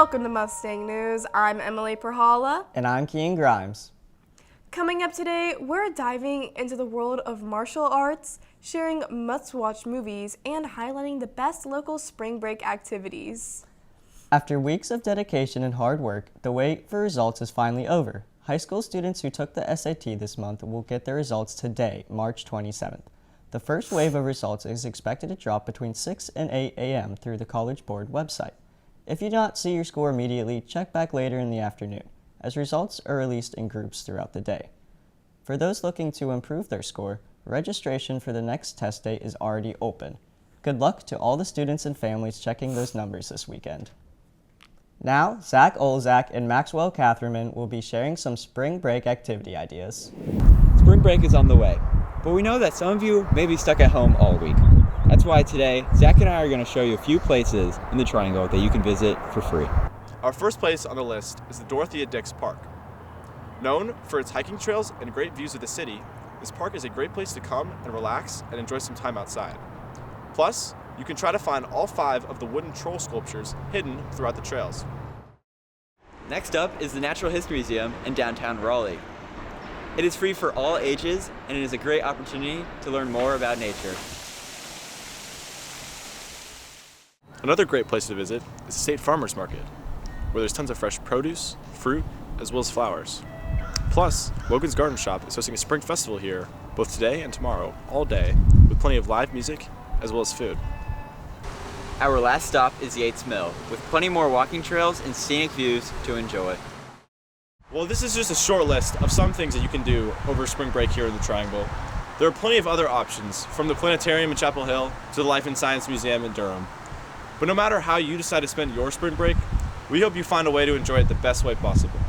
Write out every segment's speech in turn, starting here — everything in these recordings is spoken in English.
Welcome to Mustang News. I'm Emily Perhala. And I'm Kean Grimes. Coming up today, we're diving into the world of martial arts, sharing must-watch movies, and highlighting the best local spring break activities. After weeks of dedication and hard work, the wait for results is finally over. High school students who took the SAT this month will get their results today, March 27th. The first wave of results is expected to drop between 6 and 8 a.m. through the College Board website. If you do not see your score immediately, check back later in the afternoon, as results are released in groups throughout the day. For those looking to improve their score, registration for the next test date is already open. Good luck to all the students and families checking those numbers this weekend. Now, Zach Olzak and Maxwell Catherman will be sharing some spring break activity ideas. Spring break is on the way, but we know that some of you may be stuck at home all week. That's why today, Zach and I are going to show you a few places in the Triangle that you can visit for free. Our first place on the list is the Dorothea Dix Park. Known for its hiking trails and great views of the city, this park is a great place to come and relax and enjoy some time outside. Plus, you can try to find all 5 of the wooden troll sculptures hidden throughout the trails. Next up is the Natural History Museum in downtown Raleigh. It is free for all ages, and it is a great opportunity to learn more about nature. Another great place to visit is the State Farmers Market, where there's tons of fresh produce, fruit, as well as flowers. Plus, Logan's Garden Shop is hosting a spring festival here, both today and tomorrow, all day, with plenty of live music, as well as food. Our last stop is Yates Mill, with plenty more walking trails and scenic views to enjoy. Well, this is just a short list of some things that you can do over spring break here in the Triangle. There are plenty of other options, from the planetarium in Chapel Hill to the Life and Science Museum in Durham. But no matter how you decide to spend your spring break, we hope you find a way to enjoy it the best way possible.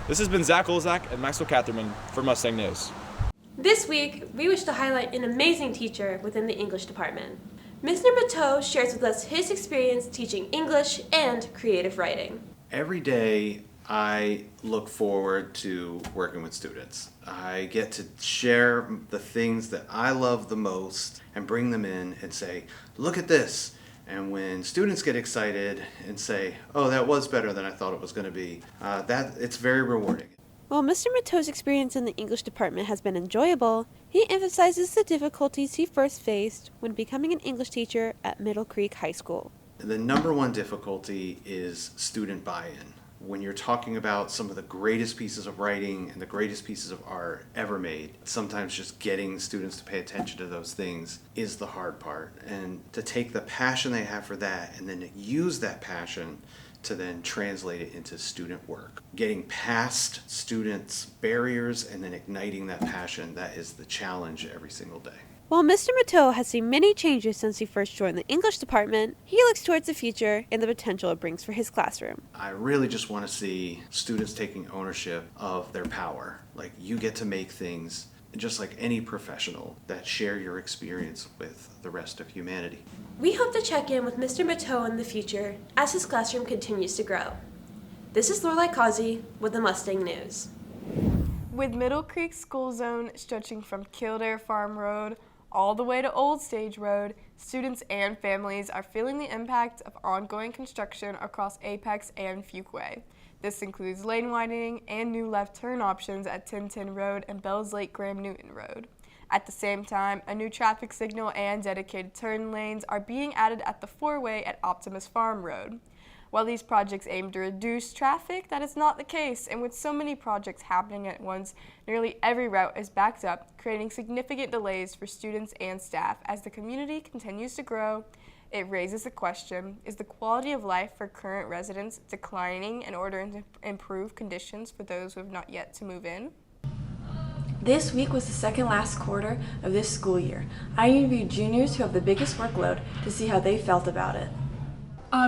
This has been Zach Olzak and Maxwell Catherman for Mustang News. This week, we wish to highlight an amazing teacher within the English department. Mr. Matteau shares with us his experience teaching English and creative writing. Every day, I look forward to working with students. I get to share the things that I love the most and bring them in and say, look at this. And when students get excited and say, oh, that was better than I thought it was going to be, it's very rewarding. While Mr. Matteau's experience in the English department has been enjoyable, he emphasizes the difficulties he first faced when becoming an English teacher at Middle Creek High School. The number one difficulty is student buy-in. When you're talking about some of the greatest pieces of writing and the greatest pieces of art ever made, sometimes just getting students to pay attention to those things is the hard part. And to take the passion they have for that and then use that passion to then translate it into student work. Getting past students' barriers and then igniting that passion, that is the challenge every single day. While Mr. Matteau has seen many changes since he first joined the English department, he looks towards the future and the potential it brings for his classroom. I really just want to see students taking ownership of their power. Like, you get to make things just like any professional that share your experience with the rest of humanity. We hope to check in with Mr. Matteau in the future as his classroom continues to grow. This is Lorelai Causey with the Mustang News. With Middle Creek School Zone stretching from Kildare Farm Road all the way to Old Stage Road, students and families are feeling the impact of ongoing construction across Apex and Fuquay. This includes lane widening and new left turn options at 1010 Road and Bells Lake Graham Newton Road. At the same time, a new traffic signal and dedicated turn lanes are being added at the four-way at Optimus Farm Road. While these projects aim to reduce traffic, that is not the case, and with so many projects happening at once, nearly every route is backed up, creating significant delays for students and staff. As the community continues to grow, it raises the question, is the quality of life for current residents declining in order to improve conditions for those who have not yet to move in? This week was the second last quarter of this school year. I interviewed juniors who have the biggest workload to see how they felt about it.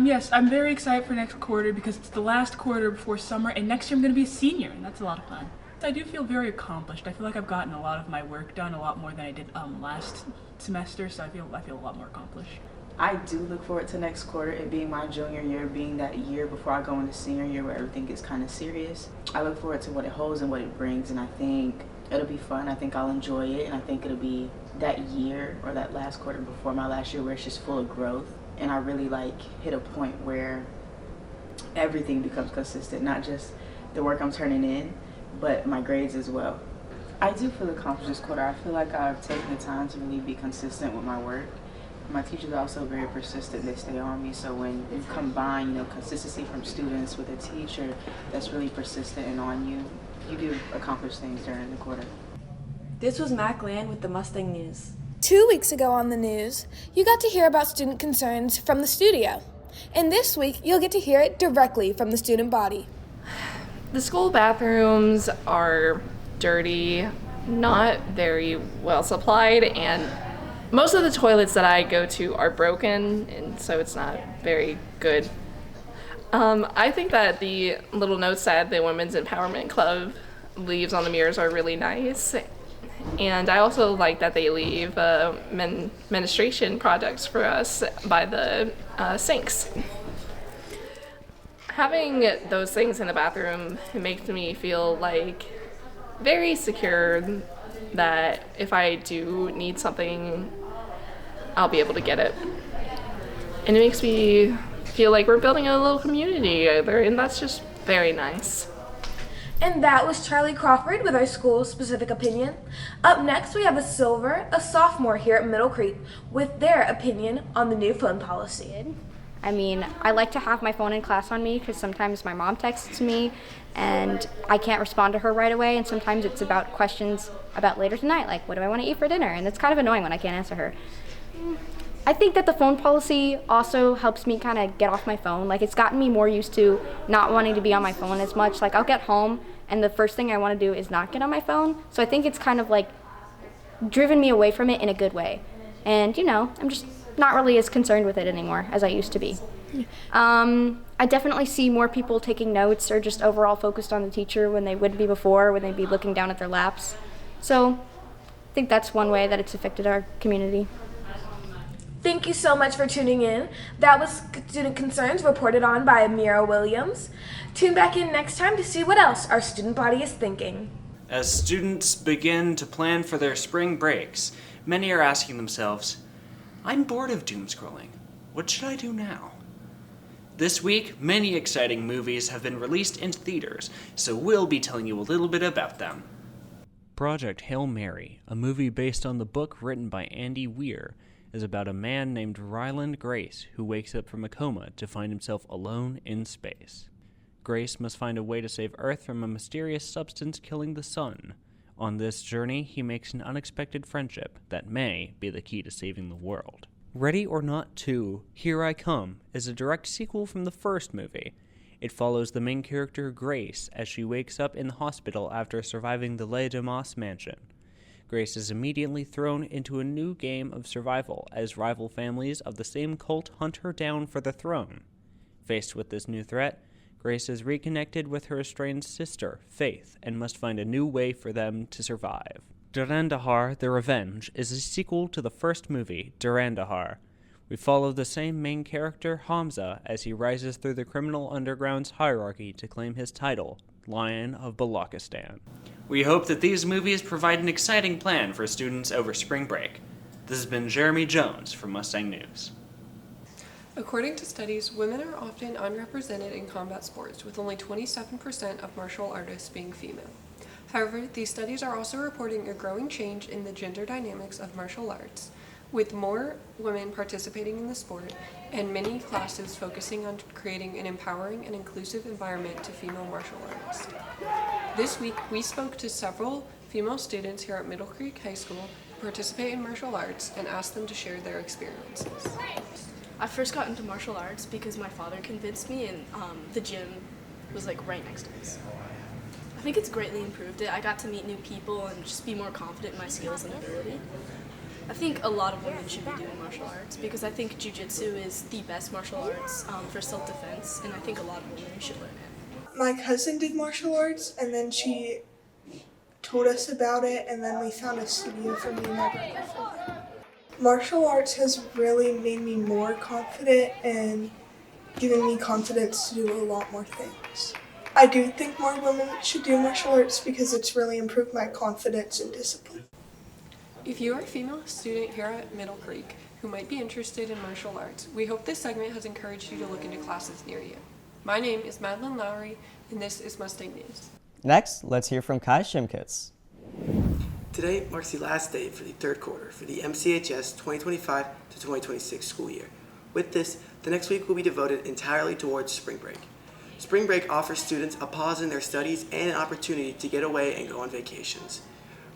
Yes, I'm very excited for next quarter because it's the last quarter before summer, and next year I'm going to be a senior, and that's a lot of fun. I do feel very accomplished. I feel like I've gotten a lot of my work done, a lot more than I did last semester, so I feel a lot more accomplished. I do look forward to next quarter, it being my junior year, being that year before I go into senior year where everything gets kind of serious. I look forward to what it holds and what it brings, and I think it'll be fun. I think I'll enjoy it, and I think it'll be that year or that last quarter before my last year where it's just full of growth. And I really hit a point where everything becomes consistent, not just the work I'm turning in, but my grades as well. I do feel accomplished this quarter. I feel like I've taken the time to really be consistent with my work. My teachers are also very persistent. They stay on me. So when you combine, consistency from students with a teacher that's really persistent and on you, you do accomplish things during the quarter. This was Mac Land with the Mustang News. 2 weeks ago on the news, you got to hear about student concerns from the studio. And this week, you'll get to hear it directly from the student body. The school bathrooms are dirty, not very well supplied, and most of the toilets that I go to are broken, and so it's not very good. I think that the little notes that the Women's Empowerment Club leaves on the mirrors are really nice. And I also like that they leave menstruation products for us by the sinks. Having those things in the bathroom makes me feel like very secure that if I do need something, I'll be able to get it. And it makes me feel like we're building a little community together, and that's just very nice. And that was Charlie Crawford with our school's specific opinion. Up next, we have a sophomore here at Middle Creek, with their opinion on the new phone policy. I mean, I like to have my phone in class on me because sometimes my mom texts me and I can't respond to her right away, and sometimes it's about questions about later tonight, like what do I want to eat for dinner, and it's kind of annoying when I can't answer her. I think that the phone policy also helps me kind of get off my phone. Like, it's gotten me more used to not wanting to be on my phone as much. Like, I'll get home and the first thing I want to do is not get on my phone. So I think it's kind of like driven me away from it in a good way. And, I'm just not really as concerned with it anymore as I used to be. I definitely see more people taking notes or just overall focused on the teacher when they wouldn't be before, when they'd be looking down at their laps. So I think that's one way that it's affected our community. Thank you so much for tuning in. That was Student Concerns reported on by Amira Williams. Tune back in next time to see what else our student body is thinking. As students begin to plan for their spring breaks, many are asking themselves, I'm bored of doom scrolling. What should I do now? This week, many exciting movies have been released into theaters, so we'll be telling you a little bit about them. Project Hail Mary, a movie based on the book written by Andy Weir, is about a man named Ryland Grace who wakes up from a coma to find himself alone in space. Grace must find a way to save Earth from a mysterious substance killing the sun. On this journey, he makes an unexpected friendship that may be the key to saving the world. Ready or Not 2, Here I Come, is a direct sequel from the first movie. It follows the main character Grace as she wakes up in the hospital after surviving the Les Damas mansion. Grace is immediately thrown into a new game of survival as rival families of the same cult hunt her down for the throne. Faced with this new threat, Grace is reconnected with her estranged sister, Faith, and must find a new way for them to survive. Durandahar, The Revenge, is a sequel to the first movie, Durandahar. We follow the same main character, Hamza, as he rises through the criminal underground's hierarchy to claim his title, Lion of Balochistan. We hope that these movies provide an exciting plan for students over spring break. This has been Jeremy Jones from Mustang News. According to studies, women are often unrepresented in combat sports, with only 27% of martial artists being female. However, these studies are also reporting a growing change in the gender dynamics of martial arts, with more women participating in the sport and many classes focusing on creating an empowering and inclusive environment to female martial artists. This week, we spoke to several female students here at Middle Creek High School who participate in martial arts and asked them to share their experiences. I first got into martial arts because my father convinced me, and the gym was like right next to us. I think it's greatly improved it. I got to meet new people and just be more confident in my skills and ability. I think a lot of women should be doing martial arts because I think jiu-jitsu is the best martial arts for self-defense, and I think a lot of women should learn it. My cousin did martial arts, and then she told us about it, and then we found a studio for me and my brother. Martial arts has really made me more confident and given me confidence to do a lot more things. I do think more women should do martial arts because it's really improved my confidence and discipline. If you are a female student here at Middle Creek who might be interested in martial arts, we hope this segment has encouraged you to look into classes near you. My name is Madeline Lowry, and this is Mustang News. Next, let's hear from Kai Shimkitz. Today marks the last day for the third quarter for the MCHS 2025 to 2026 school year. With this, the next week will be devoted entirely towards spring break. Spring break offers students a pause in their studies and an opportunity to get away and go on vacations.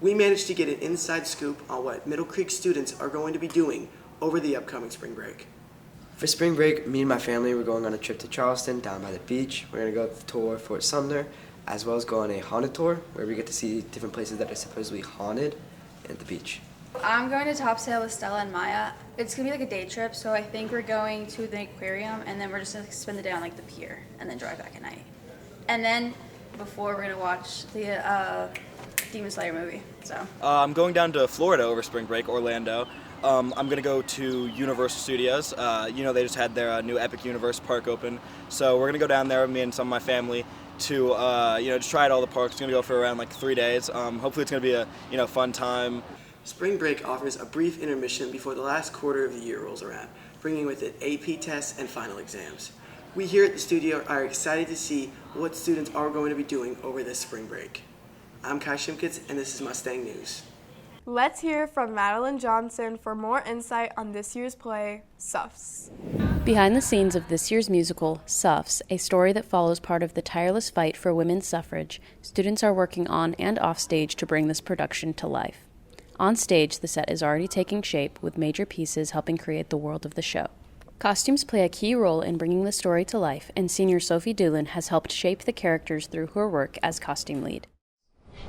We managed to get an inside scoop on what Middle Creek students are going to be doing over the upcoming spring break. For spring break, me and my family were going on a trip to Charleston down by the beach. We're going to go tour Fort Sumner, as well as go on a haunted tour where we get to see different places that are supposedly haunted at the beach. I'm going to Topsail with Stella and Maya. It's going to be like a day trip, so I think we're going to the aquarium, and then we're just going to spend the day on like the pier, and then drive back at night. And then before, we're going to watch the Demon Slayer movie. So I'm going down to Florida over spring break, Orlando. I'm going to go to Universal Studios. They just had their new Epic Universe park open. So we're going to go down there with me and some of my family to, just try out all the parks. It's going to go for around like 3 days. Hopefully it's going to be a, fun time. Spring break offers a brief intermission before the last quarter of the year rolls around, bringing with it AP tests and final exams. We here at the studio are excited to see what students are going to be doing over this spring break. I'm Kai Shimkitz, and this is Mustang News. Let's hear from Madeline Johnson for more insight on this year's play, Suffs. Behind the scenes of this year's musical, Suffs, a story that follows part of the tireless fight for women's suffrage, students are working on and off stage to bring this production to life. On stage, the set is already taking shape, with major pieces helping create the world of the show. Costumes play a key role in bringing the story to life, and senior Sophie Doolin has helped shape the characters through her work as costume lead.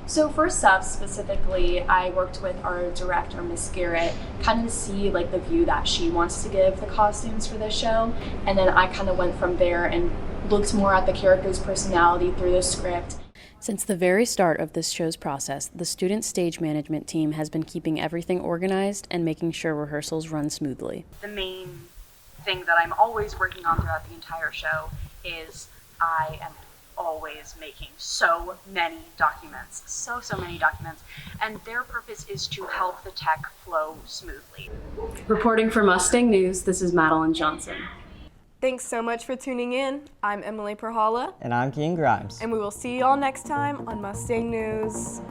So for Suffs specifically, I worked with our director, Miss Garrett, kind of to see like the view that she wants to give the costumes for this show. And then I kind of went from there and looked more at the character's personality through the script. Since the very start of this show's process, the student stage management team has been keeping everything organized and making sure rehearsals run smoothly. The main thing that I'm always working on throughout the entire show is I am always making so many documents, so many documents, and their purpose is to help the tech flow smoothly. Reporting for Mustang News, this is Madeline Johnson. Thanks so much for tuning in. I'm Emily Perhala. And I'm Kean Grimes. And we will see you all next time on Mustang News.